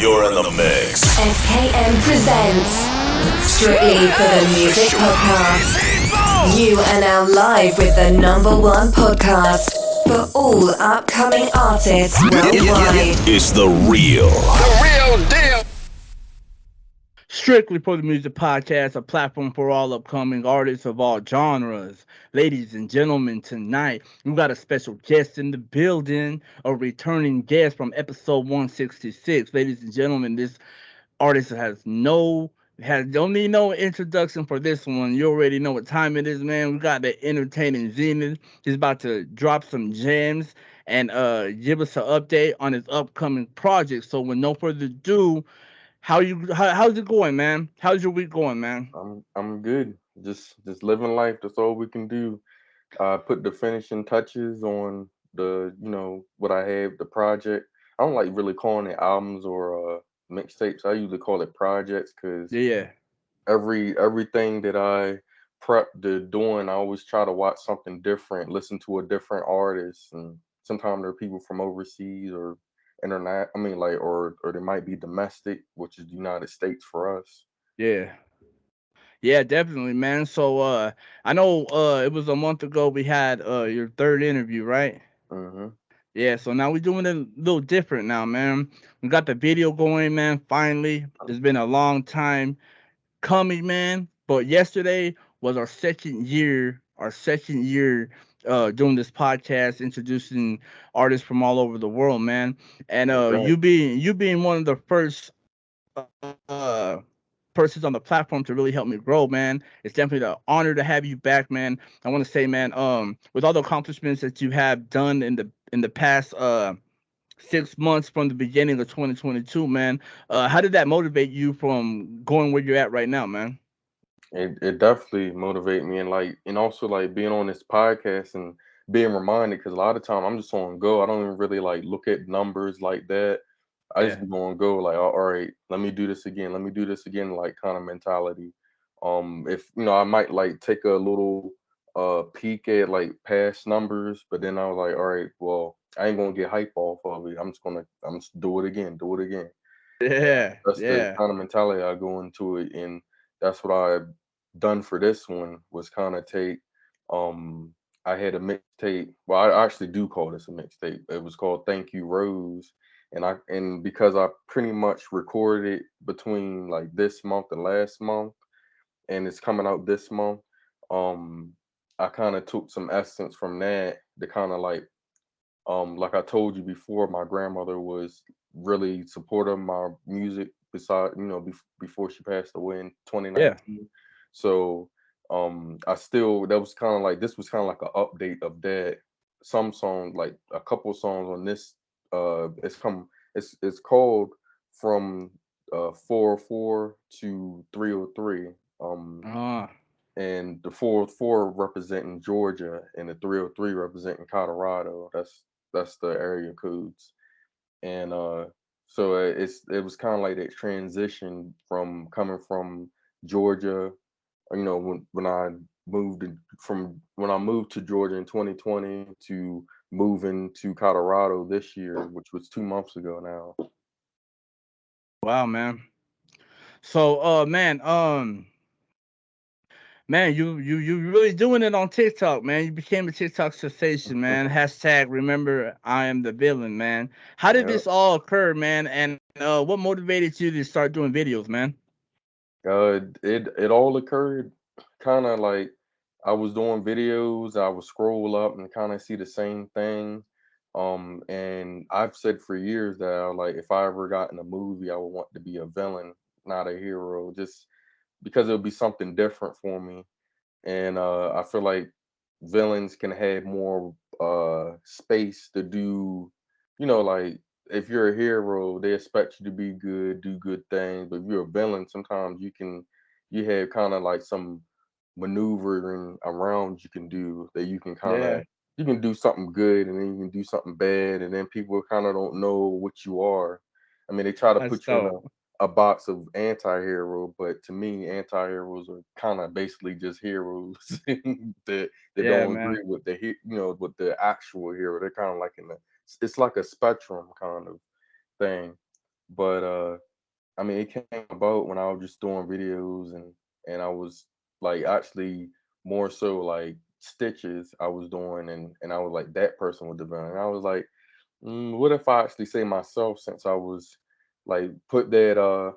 You're in the mix. SKM presents Strictly for the Music Podcast. You are now live with the #1 podcast for all upcoming artists worldwide. It's the real deal. Strictly for the Music Podcast, a platform for all upcoming artists of all genres. Ladies and gentlemen, tonight we got a special guest in the building, a returning guest from episode 166. Ladies and gentlemen, this artist don't need no introduction for this one. You already know what time it is, man. We got the entertaining Zenith. He's about to drop some gems and give us an update on his upcoming project. So with no further ado, how's it going, man? How's your week going, man? I'm good. Just living life. That's all we can do. Put the finishing touches on what I have, the project. I don't like really calling it albums or mixtapes. I usually call it projects because Yeah. everything that I prep to doing, I always try to watch something different, listen to a different artist, and sometimes there are people from overseas or internet. I mean, like, or they might be domestic, which is the United States for us. Yeah. Yeah, definitely, man. So I know it was a month ago we had your third interview, right? hmm Yeah, so now we're doing it a little different now, man. We got the video going, man. Finally, it's been a long time coming, man. But yesterday was our second year doing this podcast, introducing artists from all over the world, man. And Right. you being one of the first persons on the platform to really help me grow, man. It's definitely an honor to have you back, man. I want to say, man, with all the accomplishments that you have done in the past 6 months from the beginning of 2022, man, how did that motivate you from going where you're at right now, man? It definitely motivate me, and also like being on this podcast and being reminded, because a lot of time I'm just on go. I don't even really like look at numbers like that. I just Yeah, be on go, like, all right, let me do this again, let me do this again, like kind of mentality. If I might like take a little peek at like past numbers, but then I was like, all right, well, I ain't gonna get hype off of it. I'm just do it again, do it again. yeah, That's the yeah. kind of mentality I go into it, and that's what I've done for this one, was kind of take. Um, I had a mixtape. Well, I actually do call this a mixtape. It was called "Thank You Rose," and because I pretty much recorded it between like this month and last month, and it's coming out this month. Um, I kind of took some essence from that to kind of like I told you before, my grandmother was really supportive of my music beside, before she passed away in Yeah. 2019. So I still, that was kind of like, this was kind of like an update of that. Some songs, like a couple songs on this, it's called From 404 to 303. Uh, And the 404 representing Georgia and the 303 representing Colorado. That's the area codes. And so it was kind of like that transition from coming from Georgia, when I moved to Georgia in 2020 to moving to Colorado this year, which was 2 months ago now. wow, man. So, man, you really doing it on TikTok, man. You became a TikTok sensation, man. Hashtag remember I am the villain, man. How did Yeah. this all occur, man? And what motivated you to start doing videos, man? It all occurred kind of like I was doing videos. I would scroll up and kind of see the same thing. And I've said for years that like if I ever got in a movie, I would want to be a villain, not a hero, just because it would be something different for me. And I feel like villains can have more space to do, like if you're a hero, they expect you to be good, do good things. But if you're a villain, sometimes you have kind of like some maneuvering around you can do, that you can kind of Yeah, you can do something good and then you can do something bad, and then people kind of don't know what you are. I mean, they try to that's put you in dope. a box of anti-hero, but to me, anti-heroes are kind of basically just heroes that Yeah, don't man. agree with with the actual hero. They're kind of like it's like a spectrum kind of thing. but I mean, it came about when I was just doing videos, and I was like actually more so like stitches I was doing, and I was like that person with the villain. And I was like, what if I actually say myself, since I was like put that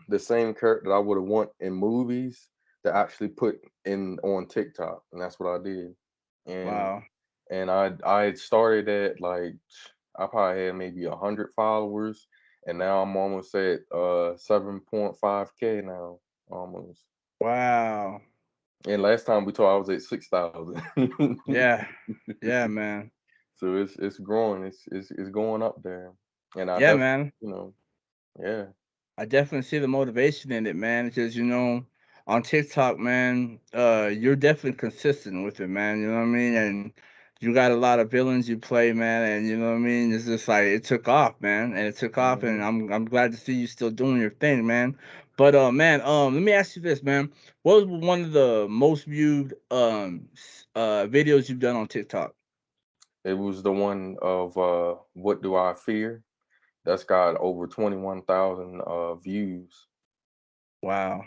the same character that I would have want in movies to actually put in on TikTok, and that's what I did. And Wow. I had started at like I probably had maybe 100 followers, and now I'm almost at 7.5K now, almost. Wow. And last time we talked, I was at 6,000. Yeah. Yeah, man. So it's growing. It's going up there, and I Yeah, definitely, man. you know, yeah. I definitely see the motivation in it, man. Because on TikTok, man, you're definitely consistent with it, man. You know what I mean? And you got a lot of villains you play, man. And you know what I mean? It's just like it took off, man. And it took off, and Mhm. I'm glad to see you still doing your thing, man. But man, let me ask you this, man. What was one of the most viewed videos you've done on TikTok? It was the one of what do I fear? That's got over 21,000 views. Wow,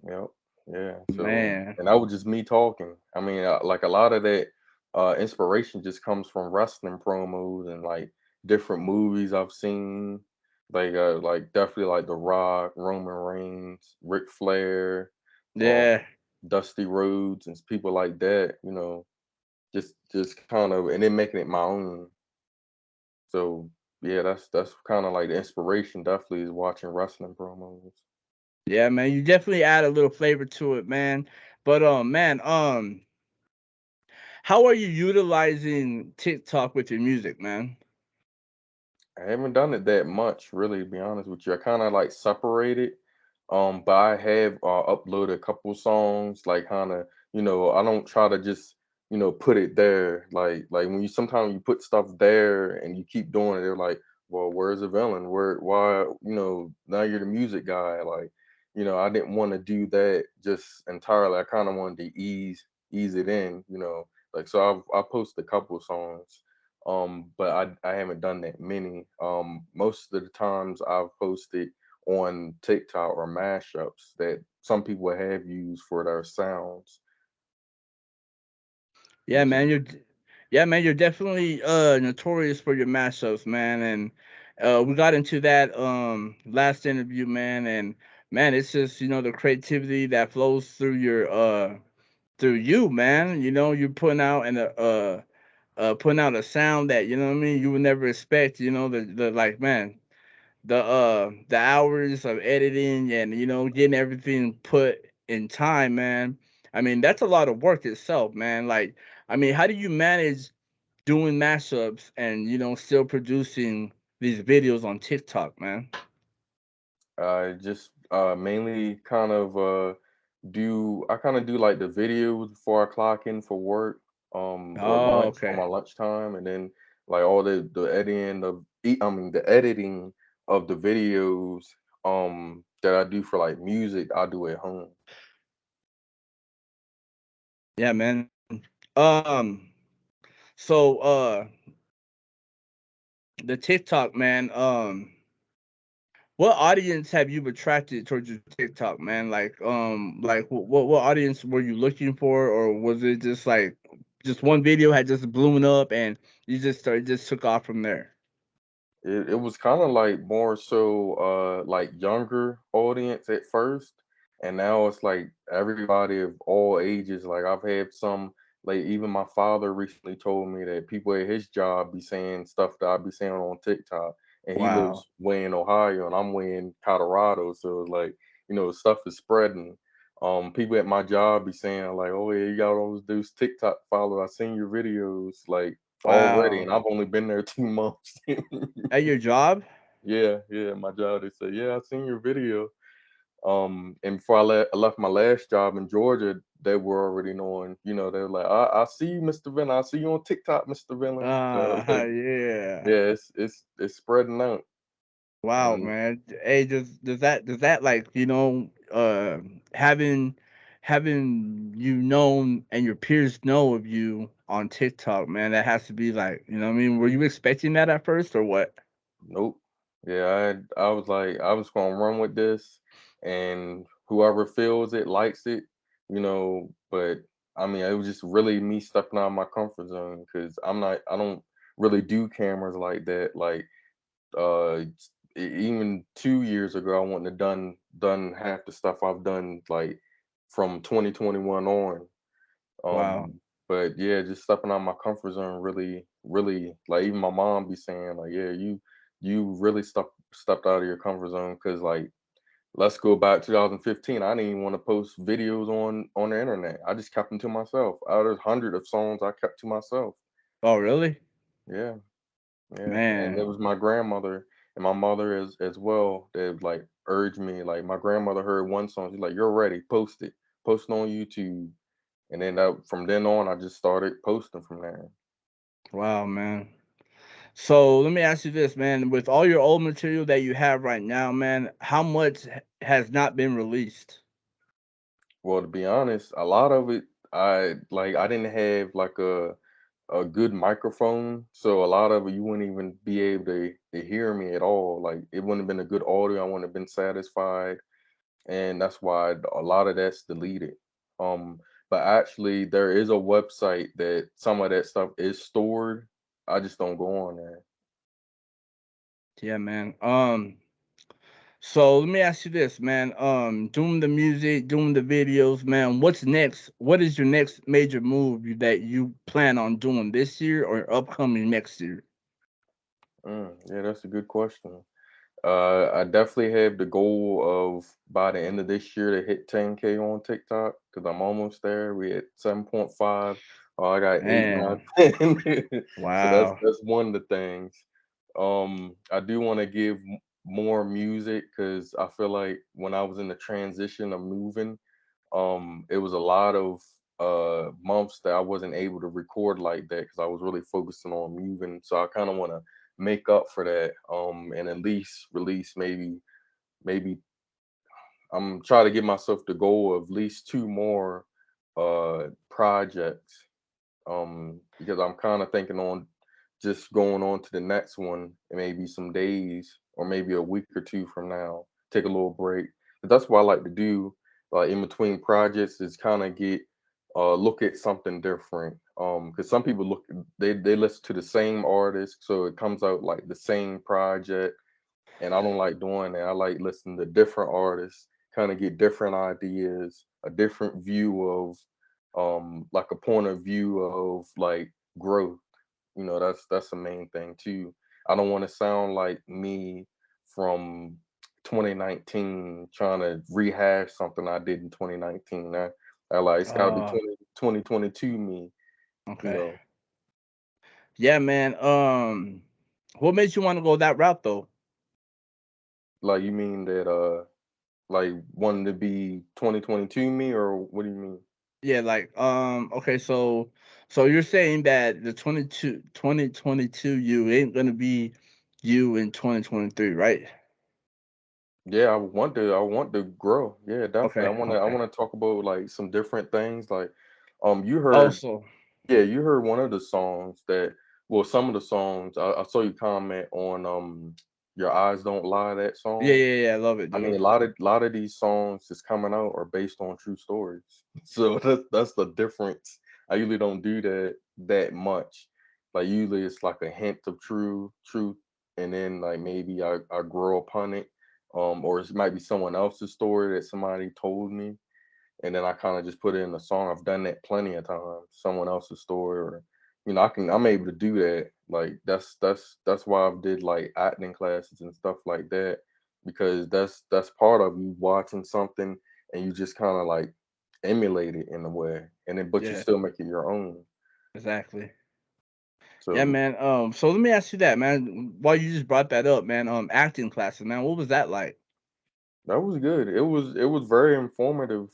Yep. Yeah. So, man. and that was just me talking. I mean, like a lot of that inspiration just comes from wrestling promos and like different movies I've seen. Like definitely like The Rock, Roman Reigns, Ric Flair, um, Yeah. Dusty Rhodes, and people like that. Just kind of, and then making it my own. So yeah, that's kind of like the inspiration. Definitely is watching wrestling promos. Yeah, man, you definitely add a little flavor to it, man. But man, how are you utilizing TikTok with your music, man? I haven't done it that much, really, to be honest with you. I kind of like separated, but I have uploaded a couple songs, like kind of, I don't try to just, put it there. Like when you sometimes you put stuff there and you keep doing it, they're like, well, where's the villain? Why, now you're the music guy. Like, I didn't want to do that just entirely. I kind of wanted to ease it in, like so I posted a couple songs, but I haven't done that many. Most of the times I've posted on TikTok or mashups that some people have used for their sounds, Yeah, which is man, yeah, man, you're definitely notorious for your mashups, man. And we got into that last interview, man, and man, it's just, the creativity that flows through your through you, man. You're putting out a sound that, you know what I mean, you would never expect, the like, man, the hours of editing and getting everything put in time, man. I mean, that's a lot of work itself, man. Like, I mean, how do you manage doing mashups and still producing these videos on TikTok, man? I just mainly kind of do I kind of do like the videos before I clock in for work, or Oh, lunch on okay. my lunchtime, and then like all the editing of I mean the editing of the videos that I do for like music I do at home. Yeah, man. um so the TikTok, man, what audience have you attracted towards your TikTok, man? Like what audience were you looking for, or was it just like just one video had just blown up and just took off from there? It was kind of like more so like younger audience at first, and now it's like everybody of all ages. Like I've had some, like even my father recently told me that people at his job be saying stuff that I be saying on TikTok, and he Wow. lives way in Ohio and I'm way in Colorado, so it's like, stuff is spreading. People at my job be saying like, "Oh yeah, you got all those dudes TikTok follow. I seen your videos like already," Wow. and I've only been there 2 months. At your job? Yeah, yeah, my job, they said, "Yeah, I seen your video." And before I left my last job in Georgia, they were already knowing, they were like, I see you, Mr. Villain. I see you on TikTok, Mr. Villain. So I was like, Yeah. yeah, it's spreading out. Wow, And man. Hey, does that like, having you known and your peers know of you on TikTok, man, that has to be like, what I mean? Were you expecting that at first or what? nope, Yeah, I was like, I was gonna run with this, and whoever feels it, likes it, But I mean, it was just really me stepping out of my comfort zone because I don't really do cameras like that. Like, even 2 years ago, I wouldn't have done half the stuff I've done like from 2021 on. Wow. But yeah, just stepping out of my comfort zone really, really like even my mom be saying like, yeah, you really stepped out of your comfort zone because like let's go back 2015. I didn't even want to post videos on the internet. I just kept them to myself. Out of hundred of songs I kept to myself. Oh, really? Yeah, yeah. And it Man. was my grandmother and my mother as well that like urged me. Like my grandmother heard one song, she's like, "You're ready, post it on YouTube." And then from then on, I just started posting from there. Wow, man. So let me ask you this, man. With all your old material that you have right now, man, how much has not been released? Well, to be honest, a lot of it, I didn't have like a good microphone, so a lot of it you wouldn't even be able to hear me at all. Like it wouldn't have been a good audio. I wouldn't have been satisfied, and that's why a lot of that's deleted. Um, but actually, there is a website that some of that stuff is stored. I just don't go on there. Yeah, man. So let me ask you this, man. Doing the music, doing the videos, man. What's next? What is your next major move that you plan on doing this year or upcoming next year? Yeah, that's a good question. I definitely have the goal of by the end of this year to hit 10K on TikTok because I'm almost there. We at 7.5. Oh, I got 8, 9, Man, 10. So wow. that's one of the things. I do want to give more music because I feel like when I was in the transition of moving, it was a lot of months that I wasn't able to record like that because I was really focusing on moving. So I kind of want to make up for that and at least release maybe I'm trying to give myself the goal of at least two more projects because I'm kind of thinking on just going on to the next one in maybe some days or maybe a week or two from now. Take a little break. But that's what I like to do in between projects is kind of get look at something different. Because some people they listen to the same artist, so it comes out like the same project, and I don't like doing that. I like listening to different artists, kind of get different ideas, a different view of like a point of view of like growth. That's the main thing too. I don't want to sound like me from 2019 trying to rehash something I did in 2019. I like it's got to be Uh, 2022 me, you okay. know. Yeah, man. What makes you want to go that route though? Like you mean that like wanting to be 2022 me or what do you mean? Yeah, like okay, so you're saying that the 2022 you ain't gonna be you in 2023, right? Yeah, I want to grow. Yeah, definitely. Okay, I okay. want to talk about like some different things. Like you heard Also, yeah, you heard one of the songs that well, some of the songs I saw you comment on Your Eyes Don't Lie, that yeah, song. yeah, yeah, I love it, I mean dude. a lot of these songs that's coming out are based on true stories. So that's the difference. I usually don't do that much. Like usually it's like a hint of truth and then like maybe I grow upon it. Or it might be someone else's story that somebody told me and then I kind of just put it in the song. I've done that plenty of times. Someone else's story, or I'm able to do that. Like that's why I've did like acting classes and stuff like that because that's part of you watching something and you just kind of like emulate it in a way, and then but you Yeah, still make it your own. exactly. Yeah, So man. So let me ask you that, man. While you just brought that up, man. Acting classes, man. What was that like? that was good. It was very informative.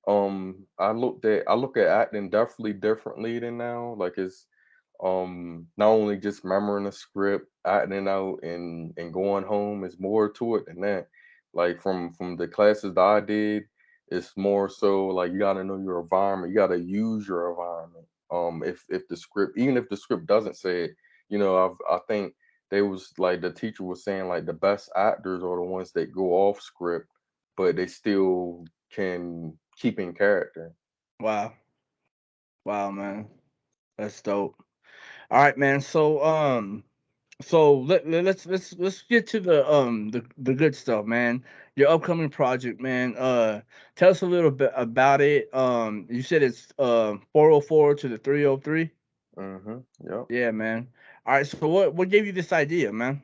I look at acting definitely differently than now. Like it's not only just remembering a script, acting out and going home. Is more to it than that. Like from the classes that I did, it's more so like you gotta know your environment. You gotta use your environment. If the script, even if the script doesn't say it, I think they was like the teacher was saying like the best actors are the ones that go off script, but they still can keep in character. Wow. Wow, man. That's dope. All right, man. So let's get to the good stuff, man. Your upcoming project, man. Tell us a little bit about it. You said it's 404 to the 303. Yep. Yeah, man. All right. So what gave you this idea, man?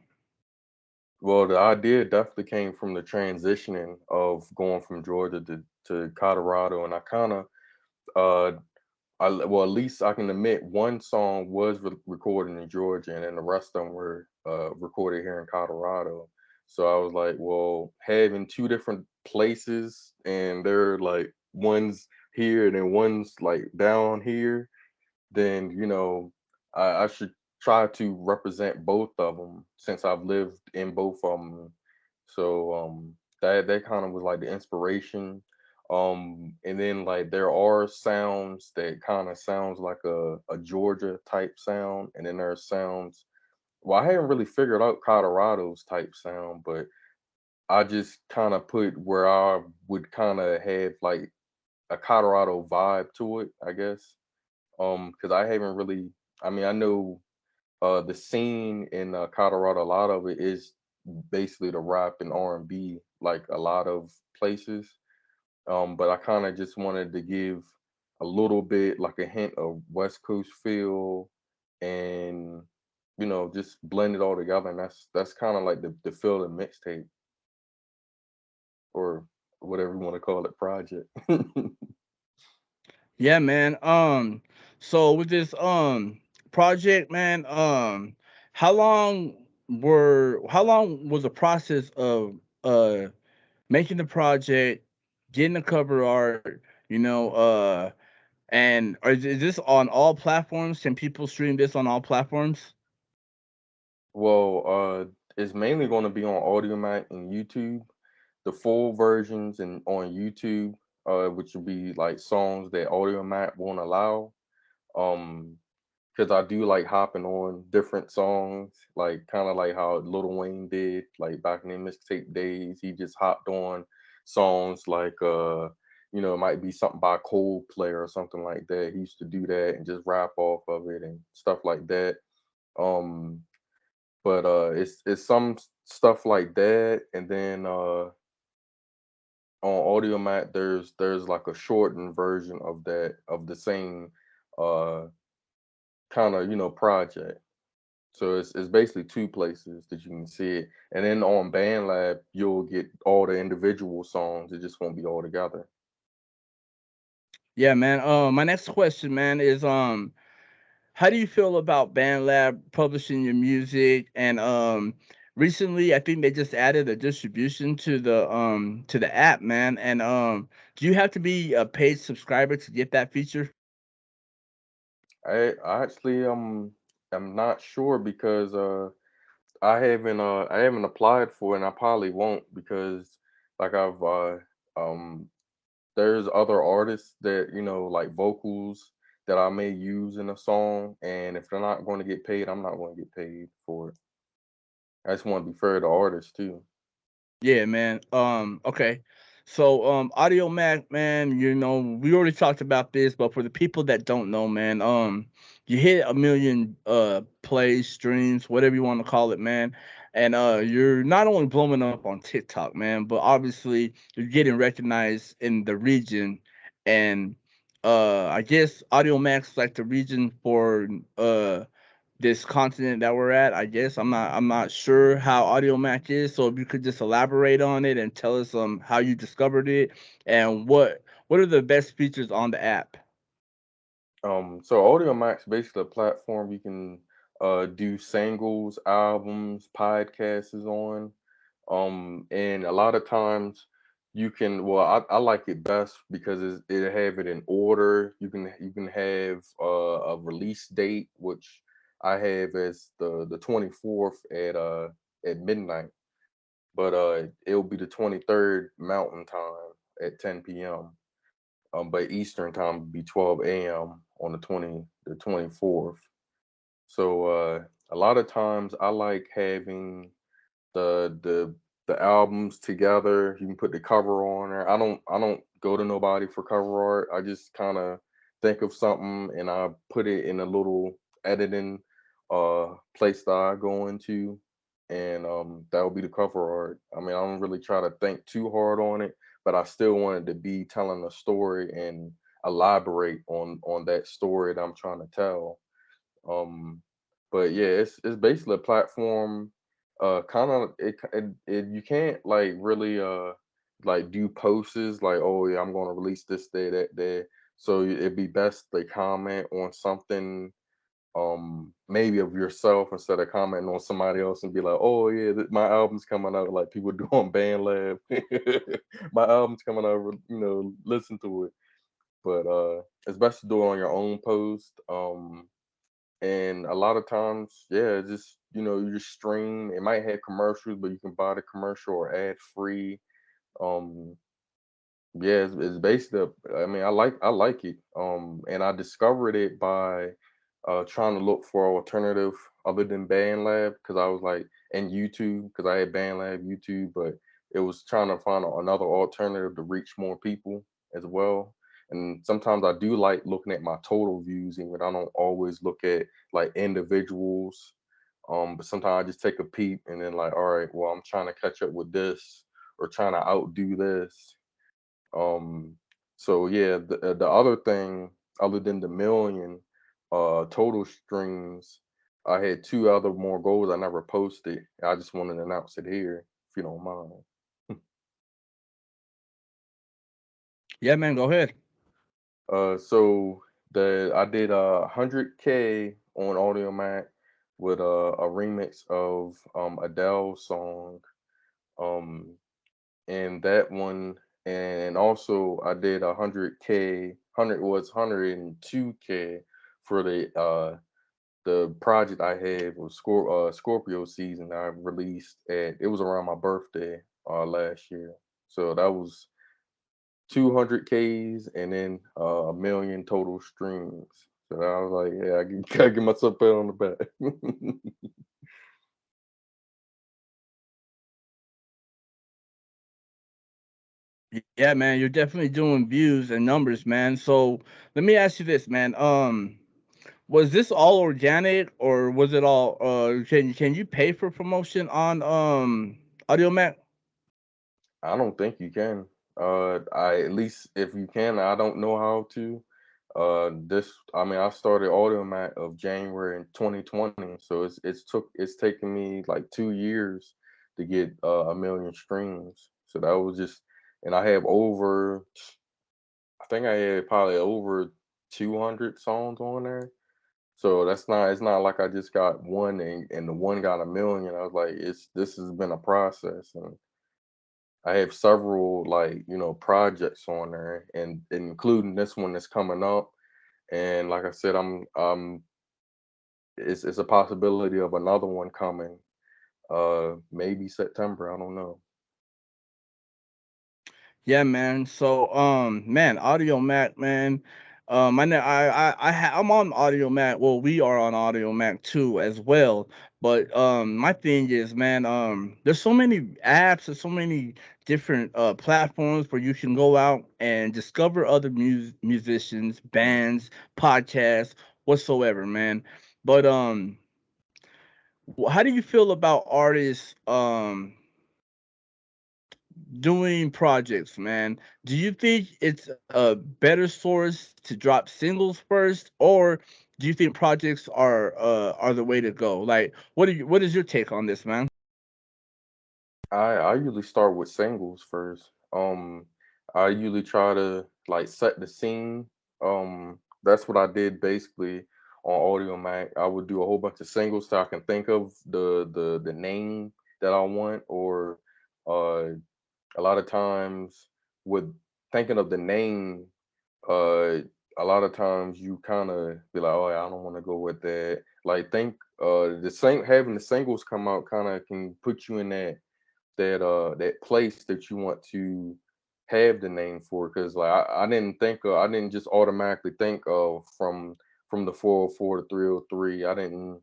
Well, the idea definitely came from the transitioning of going from Georgia to Colorado, and I kind of uh well, at least I can admit one song was recorded in Georgia, and then the rest of them were recorded here in Colorado. So I was like, well, having two different places, and they're like one's here and then one's like down here, then I should try to represent both of them since I've lived in both of them. So that kind of was like the inspiration. And then like there are sounds that kind of sounds like a Georgia type sound, and then there are sounds. Well, I haven't really figured out Colorado's type sound, but I just kind of put where I would kind of have like a Colorado vibe to it, I guess. Because I haven't really. I mean, I know the scene in Colorado. A lot of it is basically the rap and R&B, like a lot of places. But I kind of just wanted to give a little bit, like a hint of West Coast feel, and just blend it all together. And that's kind of like the feel of the mixtape, or whatever you want to call it, project. Yeah, man. So with this project, man, how long was the process of making the project, getting the cover art, and is this on all platforms? Can people stream this on all platforms? Well, it's mainly going to be on AudioMac and YouTube. The full versions and on YouTube, which will be like songs that AudioMac won't allow. Um, because I do like hopping on different songs, like kind of like how Lil Wayne did, like back in the mixtape days. He just hopped on songs like it might be something by Coldplay or something like that. He used to do that and just rap off of it and stuff like that. Um, but it's some stuff like that, and then on AudioMac, there's like a shortened version of that of the same uh kind of project. So it's basically two places that you can see it, and then on BandLab you'll get all the individual songs. It just won't be all together. Yeah, man. My next question, man, is how do you feel about BandLab publishing your music? And recently, I think they just added a distribution to the app, man. And do you have to be a paid subscriber to get that feature? I actually am not sure because I haven't applied for it, and I probably won't because like I've um there's other artists that like vocals that I may use in a song, and if they're not going to get paid, I'm not going to get paid for it. I just want to be fair to artists too. Yeah, man. Okay. So, Audio Mac, man, we already talked about this, but for the people that don't know, man, you hit a million plays, streams, whatever you want to call it, man. And you're not only blowing up on TikTok, man, but obviously you're getting recognized in the region. And I guess Audio Mac's like the region for this continent that we're at. I guess I'm not sure how Audio Mac is, so if you could just elaborate on it and tell us how you discovered it and what are the best features on the app. So Audio Max basically a platform you can do singles, albums, podcasts is on. And a lot of times you can, well, I like it best because it have it in order. You can have a release date, which I have as the 24th at midnight, but it'll be the 23rd Mountain Time at 10 p.m. But Eastern time would be 12 a.m. on the 24th. So a lot of times I like having the the the albums together. You can put the cover on there. I don't go to nobody for cover art. I just kind of think of something and I put it in a little editing place that I go into, and that will be the cover art. I mean, I don't really try to think too hard on it, but I still wanted to be telling a story and elaborate on that story that I'm trying to tell. um, but yeah, it's basically a platform. Kind of it you can't like really like do posts like, oh yeah, I'm gonna release this day that day. So it'd be best to comment on something maybe of yourself instead of commenting on somebody else and be like, oh yeah, my album's coming out, like people do on band lab. My album's coming out, listen to it. But it's best to do it on your own post. And a lot of times, yeah, just you stream. It might have commercials, but you can buy the commercial or ad free. Um, yeah, it's basically. I mean, I like it. And I discovered it by trying to look for alternative other than BandLab because I was like, and YouTube because I had BandLab YouTube, but it was trying to find another alternative to reach more people as well. And sometimes I do like looking at my total views, even I don't always look at like individuals. But sometimes I just take a peep and then like, all right, well, I'm trying to catch up with this or trying to outdo this. um, so yeah, the other thing, other than the million total streams, I had two other more goals I never posted. I just wanted to announce it here, if you don't mind. Yeah, man, go ahead. So the I did 100K on AudioMac with a remix of Adele's song. Um, and that one, and also I did 100K, 102K for the project I had was Scorpio season. I released at it was around my birthday last year, so that was 200Ks and then a million total streams. So I was like, yeah, gotta give myself a pat on the back. Yeah, man, you're definitely doing views and numbers, man. So let me ask you this, man. Was this all organic or was it all can you pay for promotion on AudioMac? I don't think you can. I At least if you can, I don't know how to. I mean, I started Audiomat of January in 2020, so it's taken me like 2 years to get a million streams. So that was just, and I have over, I think I had probably over 200 songs on there. So it's not like I just got one and the one got a million. I was like, this has been a process, and I have several like projects on there, and including this one that's coming up. And like I said, it's a possibility of another one coming. Maybe September. I don't know. Yeah, man. So, man, Audio Mac, man. I'm on Audio Mac. Well, we are on Audio Mac too, as well. But my thing is, man, there's so many apps and so many different platforms where you can go out and discover other musicians, bands, podcasts, whatsoever, man. But how do you feel about artists doing projects, man? Do you think it's a better source to drop singles first, or do you think projects are the way to go? Like, what is your take on this, man? I usually start with singles first. I usually try to like set the scene. That's what I did basically on Audio Mac. I would do a whole bunch of singles so I can think of the name that I want, or uh a lot of times with thinking of the name, uh a lot of times you kind of be like, oh yeah, I don't want to go with that. Like think the same having the singles come out kind of can put you in that place that you want to have the name for, because like I didn't just automatically think of from the 404 to 303. I didn't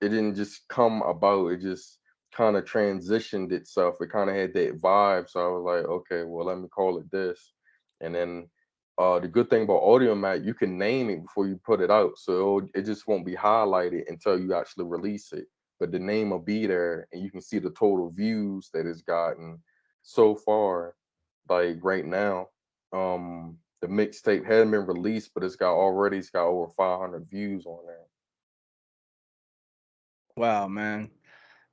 it didn't just come about. It just kind of transitioned itself. It kind of had that vibe. So I was like, okay, well, let me call it this. And then the good thing about Audio Mac, you can name it before you put it out. So it just won't be highlighted until you actually release it. But the name will be there and you can see the total views that it's gotten so far. Like right now, the mixtape hadn't been released, but it's got over 500 views on there. Wow, man.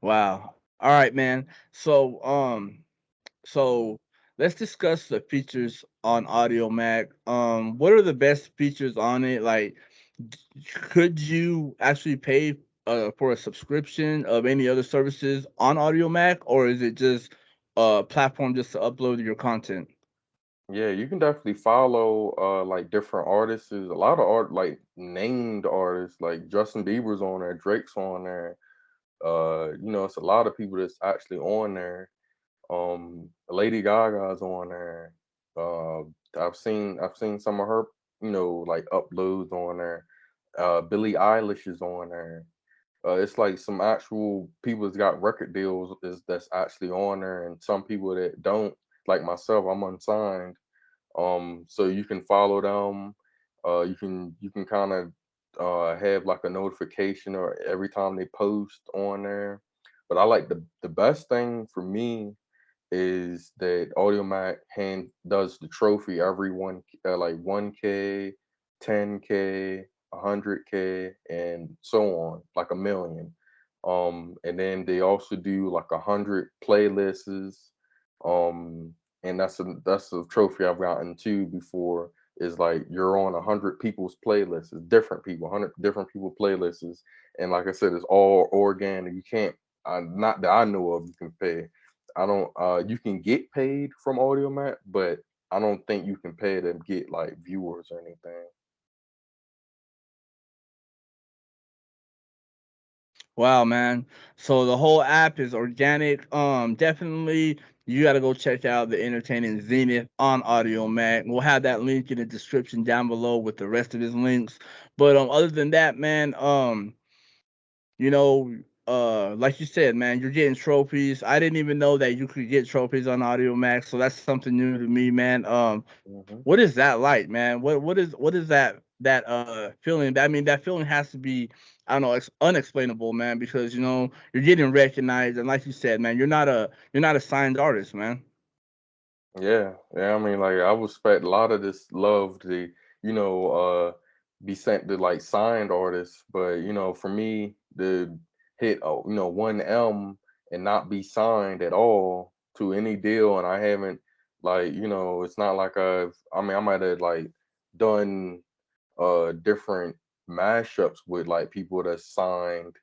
Wow. All right, man. So let's discuss the features on Audio Mac. What are the best features on it? Like, could you actually pay for a subscription of any other services on Audio Mac, or is it just a platform just to upload your content? Yeah, you can definitely follow like different artists. There's a lot of art like named artists like Justin Bieber's on there, Drake's on there. It's a lot of people that's actually on there. Lady Gaga's on there. Uh I've seen some of her, like uploads on there. Billie Eilish is on there. It's like some actual people that's got record deals that's actually on there, and some people that don't, like myself, I'm unsigned. So you can follow them. You can kind of have like a notification or every time they post on there. But I like the best thing for me is that AudioMac hand does the trophy every like 1K, 10K, 100K, and so on, like a million. And then they also do like 100 playlists. And that's a trophy I've gotten too before. Is like you're on 100 people's playlists. It's different people, 100 different people playlists, and like I said, it's all organic. You can't, not that I know of, you can pay. I don't. You can get paid from AudioMac, but I don't think you can pay to get like viewers or anything. Wow, man. So the whole app is organic. Definitely you got to go check out the entertaining Zenith on Audio Mac. We'll have that link in the description down below with the rest of his links. But other than that, man, you know, like you said, man, you're getting trophies. I didn't even know that you could get trophies on Audio Max, so that's something new to me, man. Hmm. What is that like, man? What is that feeling? I mean, that feeling has to be, I don't know, it's unexplainable, man, because you're getting recognized, and like you said, man, you're not a signed artist, man. Yeah, yeah. I mean, like I would expect a lot of this love to, you know, uh, be sent to like signed artists, but for me to hit, 1M and not be signed at all to any deal, and I haven't, like, it's not like I mean, I might have like done different mashups with like people that signed,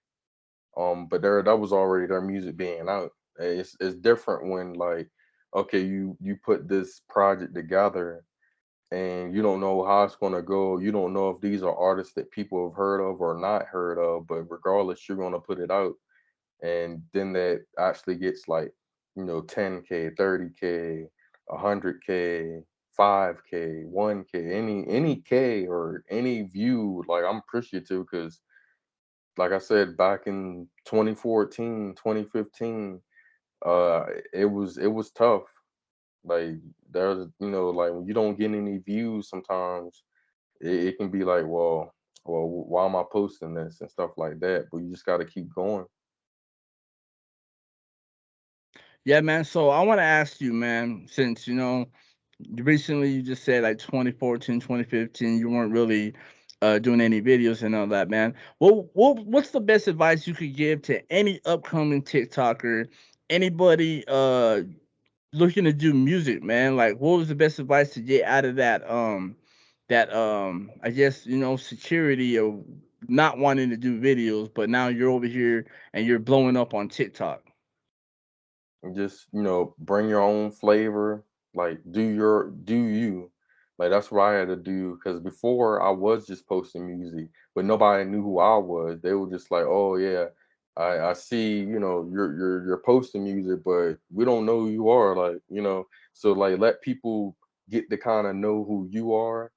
but that was already their music being out. It's different when, like, okay, you put this project together and you don't know how it's gonna go. You don't know if these are artists that people have heard of or not heard of, but regardless, you're gonna put it out, and then that actually gets like 10K, 30K, 100K, 5K, 1K, any K or any view. Like, I'm appreciative because, like I said, back in 2014, 2015, uh, it was tough. Like, there's, like when you don't get any views, sometimes it can be like, well, why am I posting this and stuff like that? But you just got to keep going. Yeah, man. So I want to ask you, man, since recently you just said like 2014, 2015, you weren't really doing any videos and all that, man. What's the best advice you could give to any upcoming TikToker, anybody looking to do music, man? Like, what was the best advice to get out of that I guess security of not wanting to do videos, but now you're over here and you're blowing up on TikTok. And just, bring your own flavor, like do you. Like, that's what I had to do, because before I was just posting music, but nobody knew who I was. They were just like, oh yeah, I see, you're posting music, but we don't know who you are. Like, so like let people get to kind of know who you are.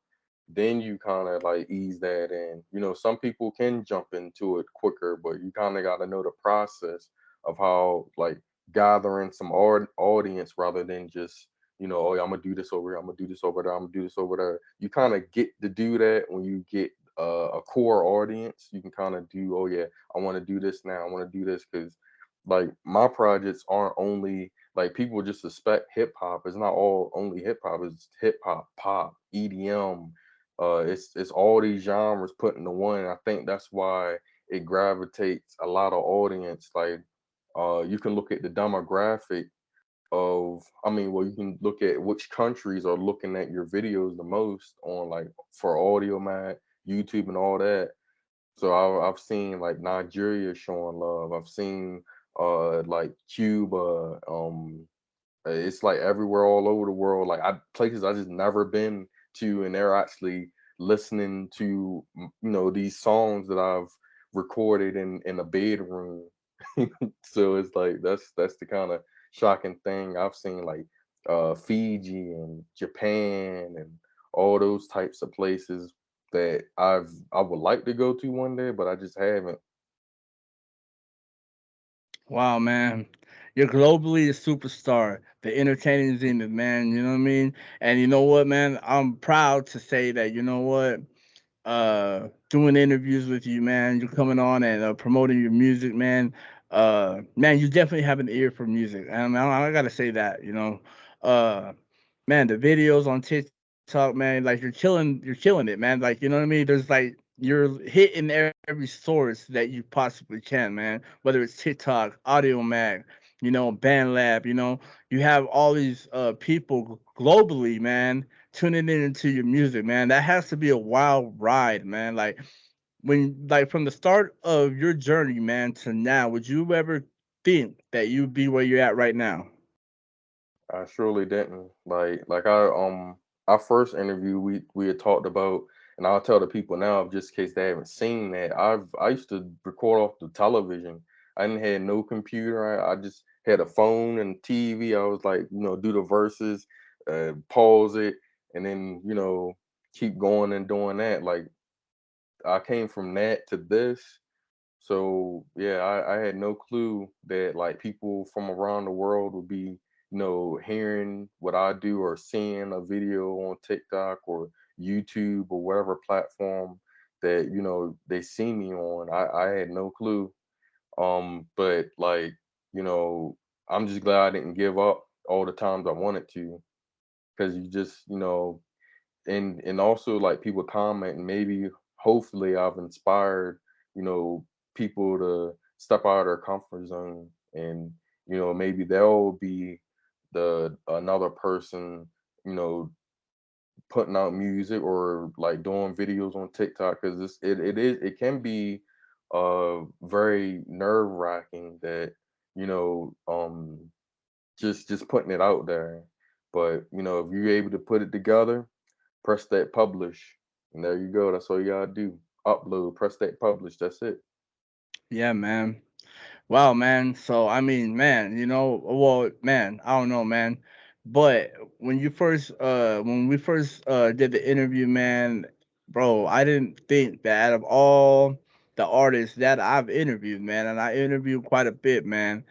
then you kind of like ease that in. You know, some people can jump into it quicker, but you kind of got to know the process of how like gathering some audience rather than just, you know, oh, yeah, I'm gonna do this over here, I'm gonna do this over there, I'm gonna do this over there. You kind of get to do that when you get a core audience. You can kind of do, oh yeah, I want to do this now, I want to do this because like my projects aren't only like people just suspect hip hop. It's not all only hip hop. It's hip hop, pop, EDM. It's all these genres put into one. And I think that's why it gravitates a lot of audience. Like, you can look at the demographic of, I mean, well, you can look at which countries are looking at your videos the most on like for audio, man, YouTube, and all that. So I've seen like Nigeria showing love. I've seen like Cuba. It's like everywhere all over the world. Like I places I just never been to, and they're actually listening to you know these songs that I've recorded in a bedroom. So it's like that's the kind of shocking thing I've seen. Like Fiji and Japan and all those types of places that I would like to go to one day, but I just haven't. Wow, man. You're globally a superstar, the entertaining Zenith, man. You know what I mean? And you know what, man? I'm proud to say that, you know what? Doing interviews with you, man. You're coming on and promoting your music, man. Man, you definitely have an ear for music. And I gotta say that, you know. Uh, man, the videos on TikTok, man, like you're killing it, man. Like, you know what I mean? There's like you're hitting every source that you possibly can, man. Whether it's TikTok, Audio Mag, you know, BandLab, you know, you have all these people globally, man, tuning in into your music, man. That has to be a wild ride, man. Like when like from the start of your journey, man, to now, would you ever think that you'd be where you're at right now? I surely didn't. Like I our first interview we had talked about, and I'll tell the people now just in case they haven't seen that. I used to record off the television. I didn't have no computer. I just had a phone and TV. I was like, you know, do the verses, pause it, and then, you know, keep going and doing that. Like I came from that to this. So yeah, I had no clue that like people from around the world would be, you know, hearing what I do or seeing a video on TikTok or YouTube or whatever platform that, you know, they see me on. I had no clue. But like, you know, I'm just glad I didn't give up all the times I wanted to, because you just, you know, and also like people comment, and maybe hopefully I've inspired, you know, people to step out of their comfort zone, and you know maybe they'll be the another person, you know, putting out music or like doing videos on TikTok, because it can be very nerve wracking that, you know, just putting it out there. But you know if you're able to put it together, press that publish, and there you go. That's all you gotta do. Upload, press that publish. That's it. Yeah, man. Wow, man. So I mean, man, you know, well, man, I don't know, man. But when we first did the interview, man, bro, I didn't think that out of all the artists that I've interviewed, man, and I interviewed quite a bit, man,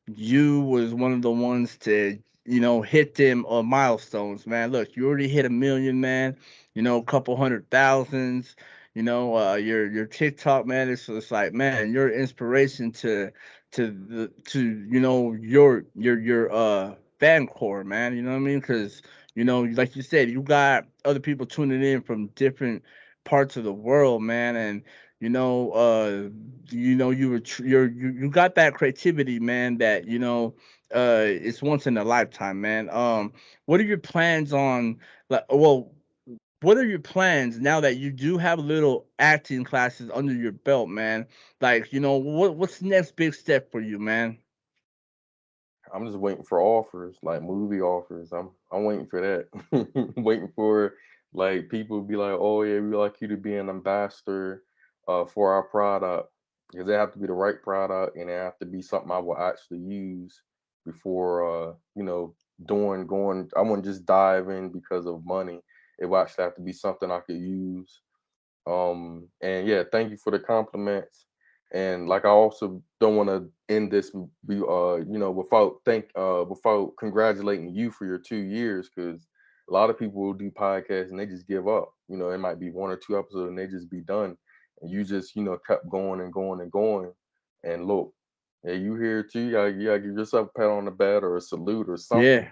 you was one of the ones to, you know, hit them milestones, man. Look, you already hit 1 million, man. You know, a couple hundred thousands. You know, your TikTok, man. It's like, man, you're inspiration to you know your fan core, man. You know what I mean? Because you know, like you said, you got other people tuning in from different parts of the world, man, and you know, you were you got that creativity, man. That you know, it's once in a lifetime, man. What are your plans on? Like, well, what are your plans now that you do have little acting classes under your belt, man? Like, you know, what's the next big step for you, man? I'm just waiting for offers, like movie offers. I'm waiting for that. Waiting for like people to be like, oh yeah, we like you to be an ambassador for our product. Because they have to be the right product, and it have to be something I will actually use before you know, doing going I wouldn't just dive in because of money. it will actually have to be something I could use. And yeah, thank you for the compliments. And like I also don't want to end this without congratulating you for your 2 years, because a lot of people will do podcasts and they just give up. It might be one or two episodes and they just be done. And you just, kept going and going and going. And look, yeah, you here too. You gotta give yourself a pat on the back or a salute or something. Yeah.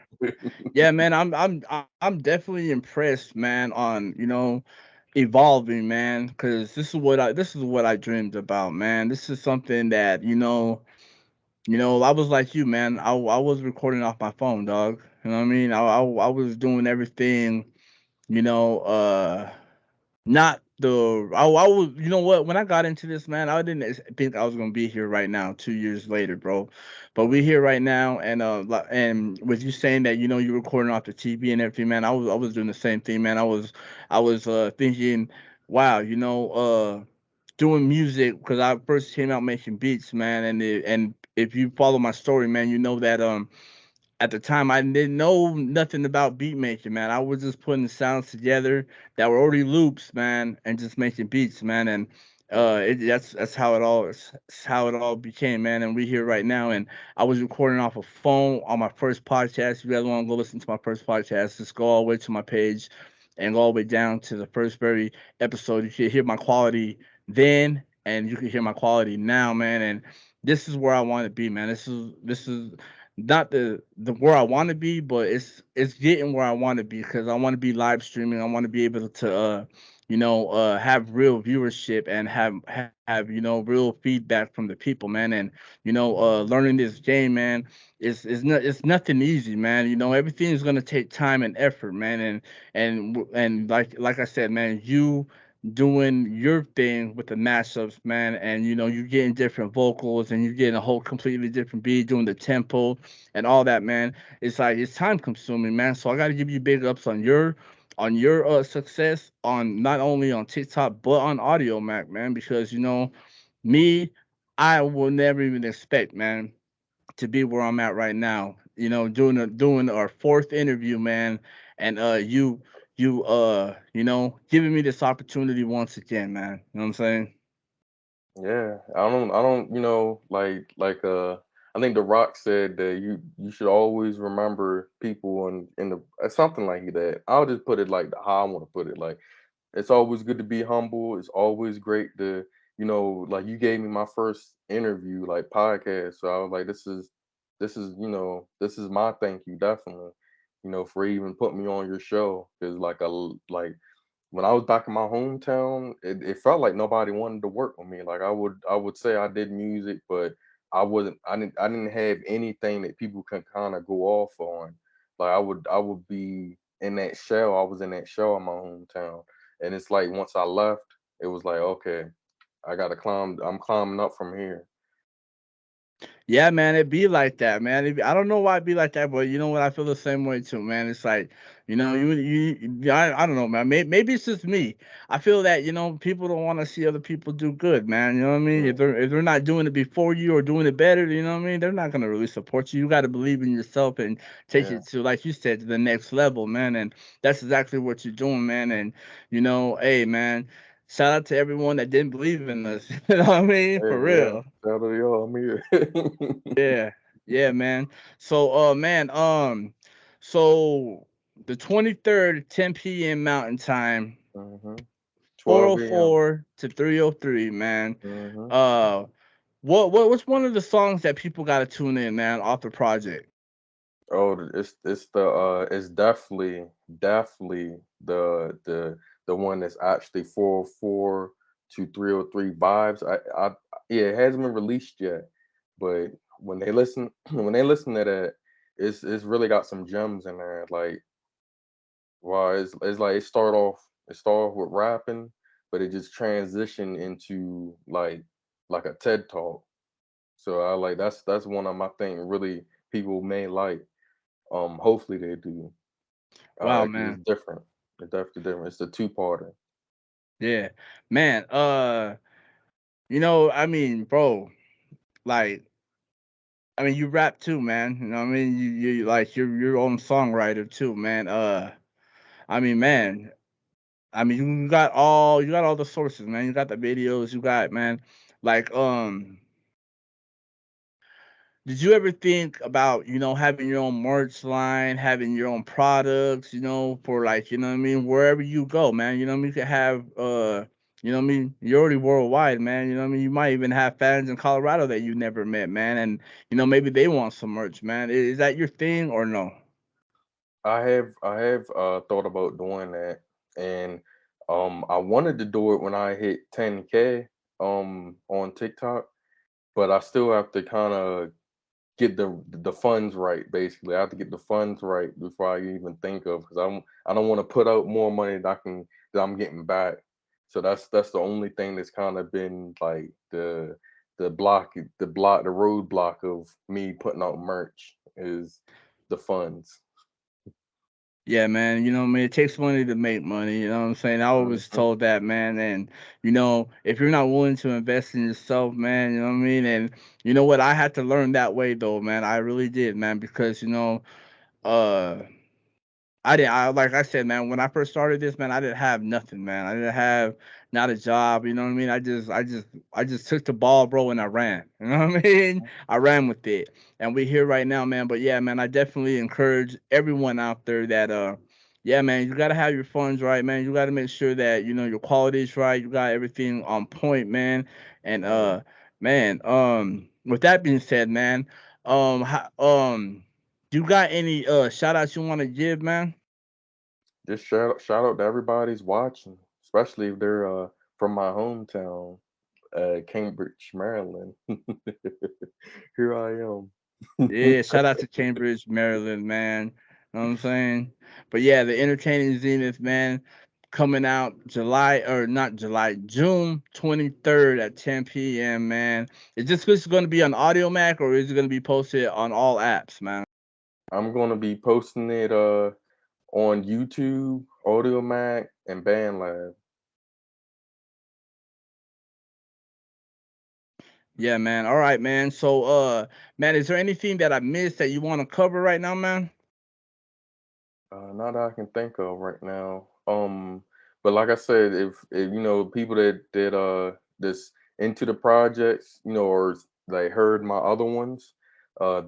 Yeah, man, I'm definitely impressed, man, on, evolving, man, because this is what I dreamed about, man. This is something that, I was like you, man. I was recording off my phone, dog. You know what I mean? I was doing everything, you know, not the I was, you know what? When I got into this, man, I didn't think I was gonna be here right now, 2 years later, bro. But we're here right now, and and with you saying that, you're recording off the TV and everything, man, I was doing the same thing, man. I was thinking, wow, doing music, because I first came out making beats, man, and if you follow my story, man, you know that at the time I didn't know nothing about beat making, man. I was just putting the sounds together that were already loops, man, and just making beats, man. And Mhm. that's how it all became, man. And we're here right now. And I was recording off a phone on my first podcast. If you guys want to go listen to my first podcast, just go all the way to my page and go all the way down to the first very episode. You can hear my quality then, and you can hear my quality now, man. And this is where I want to be, man. This is not the where I want to be, but it's getting where I want to be, because I want to be live streaming. I want to be able to have real viewership and have real feedback from the people, man. And learning this game, man, it's nothing easy, man. Everything is gonna take time and effort, man. And like I said, man, you doing your thing with the mashups, man, and you're getting different vocals and you're getting a whole completely different beat, doing the tempo and all that, man. It's like it's time consuming, man. So I got to give you big ups on your success, on not only on TikTok but on Audio Mac, man, because me, I will never even expect, man, to be where I'm at right now. Doing our fourth interview, man, and giving me this opportunity once again, man. You know what I'm saying? Yeah, I don't, I think The Rock said that you should always remember people in the something like that. I'll just put it like how I want to put it. Like, it's always good to be humble. It's always great to, like, you gave me my first interview, like, podcast. So I was like, this is my thank you, definitely, for even putting me on your show. Because like when I was back in my hometown, it felt like nobody wanted to work with me. Like, I would say I did music, but I didn't have anything that people can kind of go off on. Like, I would be in that shell. I was in that shell in my hometown. And it's like once I left, it was like, okay, I'm climbing up from here. Yeah, man, it be like that, man. I don't know why it be like that, but you know what? I feel the same way too, man. It's like, I don't know, man. Maybe it's just me. I feel that people don't want to see other people do good, man. You know what I mean? If they're Mhm. if they're not doing it before you or doing it better, you know what I mean? They're not gonna really support you. You got to believe in yourself and take Yeah, it to, like you said, to the next level, man. And that's exactly what you're doing, man. And hey, man, shout out to everyone that didn't believe in us. You know what I mean? hey, For yeah. real. Shout out to y'all. I'm here. Yeah, yeah, man. So, man, so the 23rd, 10 p.m. Mountain Time, hmm 12 a.m. 404 to 303, man. hmm Uh, what's one of the songs that people gotta tune in, man, off the project? Oh, it's definitely the one that's actually 404 to 303 vibes. Yeah, it hasn't been released yet, but when they listen when they listen to that, it's really got some gems in there. Like, wow, it's like it start off with rapping, but it just transitioned into like a TED talk. So I like that's one of my thing really people may like. Hopefully they do. Wow, 'Cause man. it's different. It's definitely different. It's a two-parter. Yeah, man. I mean, bro, like, I mean, you rap too, man. You know what I mean? You like you're your own songwriter too, man. I mean, man, I mean, you got all the sources, man. You got the videos, you got, man, like, did you ever think about, having your own merch line, having your own products, for like, what I mean, wherever you go, man, you know what I mean? You could have, what I mean, you're already worldwide, man. You know what I mean? You might even have fans in Colorado that you never met, man. And, maybe they want some merch, man. Is that your thing or no? I have thought about doing that, and I wanted to do it when I hit 10K on TikTok, but I still have to kind of get the funds right. Basically, I have to get the funds right before I even think of, because I don't want to put out more money that I'm getting back. So that's the only thing that's kind of been like the roadblock of me putting out merch is the funds. Yeah, man. I mean, it takes money to make money. You know what I'm saying? I was Mhm. told that, man. And, if you're not willing to invest in yourself, man, you know what I mean? And you know what? I had to learn that way, though, man. I really did, man, because, uh, I didn't. Like I said, man. When I first started this, man, I didn't have nothing, man. I didn't have not a job. You know what I mean? I just took the ball, bro, and I ran. You know what I mean? I ran with it, and we're here right now, man. But yeah, man, I definitely encourage everyone out there that, yeah, man, you gotta have your funds right, man. You gotta make sure that your quality is right. You got everything on point, man. And Right. man, with that being said, man, you got any shout outs you want to give, man? Just shout out to everybody's watching, especially if they're from my hometown, Cambridge, Maryland. Here I am. Yeah, shout out to Cambridge, Maryland, man. Know what I'm saying? But yeah, the entertaining Zenith, man, coming out July, or not July, June 23rd at 10 p.m., man. Is this going to be on Audio Mac, or is it going to be posted on all apps, man? I'm gonna be posting it on YouTube, AudioMac, and BandLab. Yeah, man. All right, man. So, man, is there anything that I missed that you want to cover right now, man? Not that I can think of right now. But like I said, if people that's into the projects, or they heard my other ones,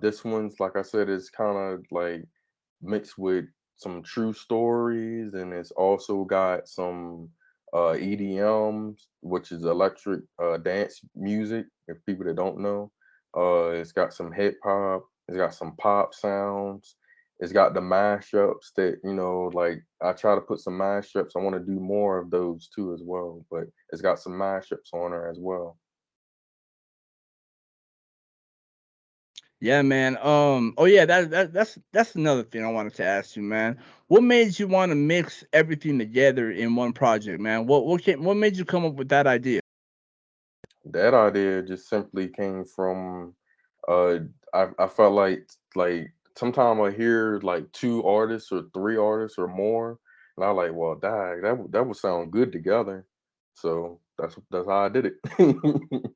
this one's like I said is kind of like mixed with some true stories, and it's also got some EDMs, which is electric dance music. If people that don't know, it's got some hip hop, it's got some pop sounds, it's got the mashups that like I try to put some mashups. I want to do more of those too as well, but it's got some mashups on there as well. Yeah, man. Oh yeah, that's another thing I wanted to ask you, man. What made you want to mix everything together in one project, man? What made you come up with that idea? That idea just simply came from uh I felt like sometimes I hear like two artists or three artists or more, and I like, well, that would sound good together. So that's how I did it.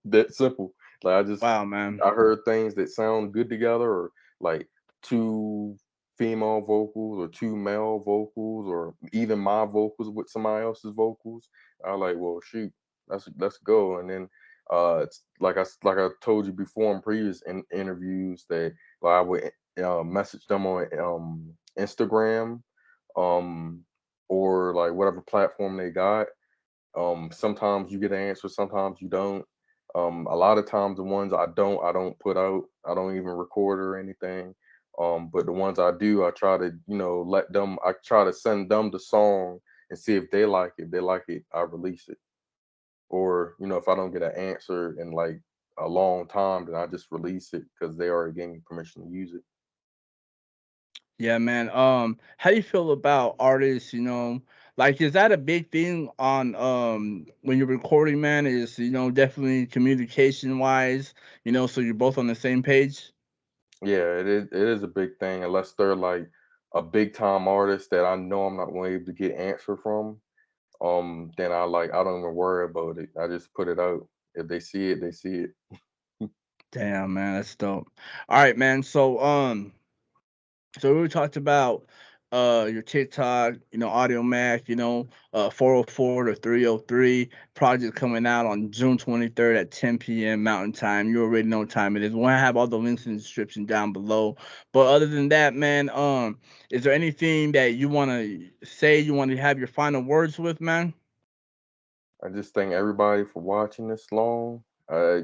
That simple. Like Wow, man. I heard things that sound good together, or like two female vocals or two male vocals, or even my vocals with somebody else's vocals. I like, well, shoot, let's go. And then it's like I told you before in previous interviews that like, I would message them on Instagram, um, or like whatever platform they got. Sometimes you get an answer, sometimes you don't. A lot of times the ones I don't put out. I don't even record or anything. But the ones I do, I try to, let them. I try to send them the song and see if they like it. If they like it, I release it. Or if I don't get an answer in like a long time, then I just release it because they already gave me permission to use it. Yeah, man. How do you feel about artists? Like, is that a big thing on when you're recording, man? Is definitely communication wise, so you're both on the same page. Yeah, it is a big thing unless they're like a big time artist that I know I'm not going to be able to get answer from. Then I don't even worry about it. I just put it out. If they see it, they see it. Damn, man, that's dope. All right, man. So we talked about your TikTok, Audio Mac, 404 to 303. Project coming out on June 23rd at 10 p.m. Mountain Time. You already know what time it is. We're gonna have all the links in the description down below. But other than that, man, is there anything that you wanna say? You want to have your final words with, man? I just thank everybody for watching this long. I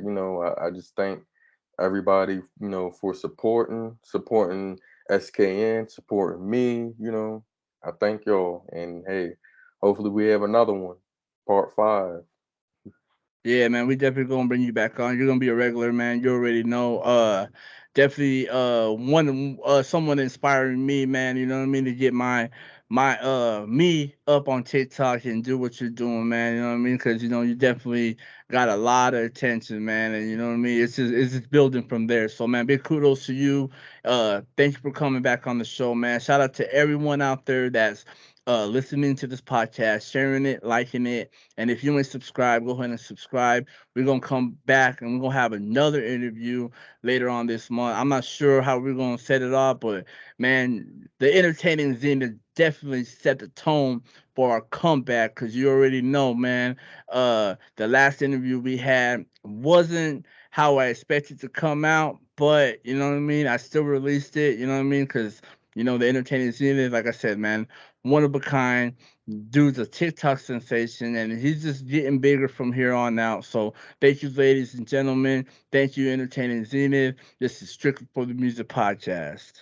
just thank everybody, for supporting SKN, supporting me. I thank y'all, and hey, hopefully we have another one, part 5. Yeah, man, we definitely gonna bring you back on. You're gonna be a regular, man. You already know. Definitely one someone inspiring me, man. You know what I mean, to get my me up on TikTok and do what you're doing, man. You know what I mean? Because you definitely got a lot of attention, man, and you know what I mean. It's just building from there. So, man, big kudos to you. Thank you for coming back on the show, man. Shout out to everyone out there that's listening to this podcast, sharing it, liking it. And if you ain't subscribed, go ahead and subscribe. We're gonna come back and we're gonna have another interview later on this month. I'm not sure how we're gonna set it up, but man, the entertaining Zenith definitely set the tone for our comeback because you already know, man. The last interview we had wasn't how I expected to come out, but you know what I mean. I still released it. You know what I mean, because the entertaining Zenith, like I said, man, one of a kind. Dude's a TikTok sensation, and he's just getting bigger from here on out. So, thank you, ladies and gentlemen. Thank you, Entertaining Zenith. This is strictly for the music podcast.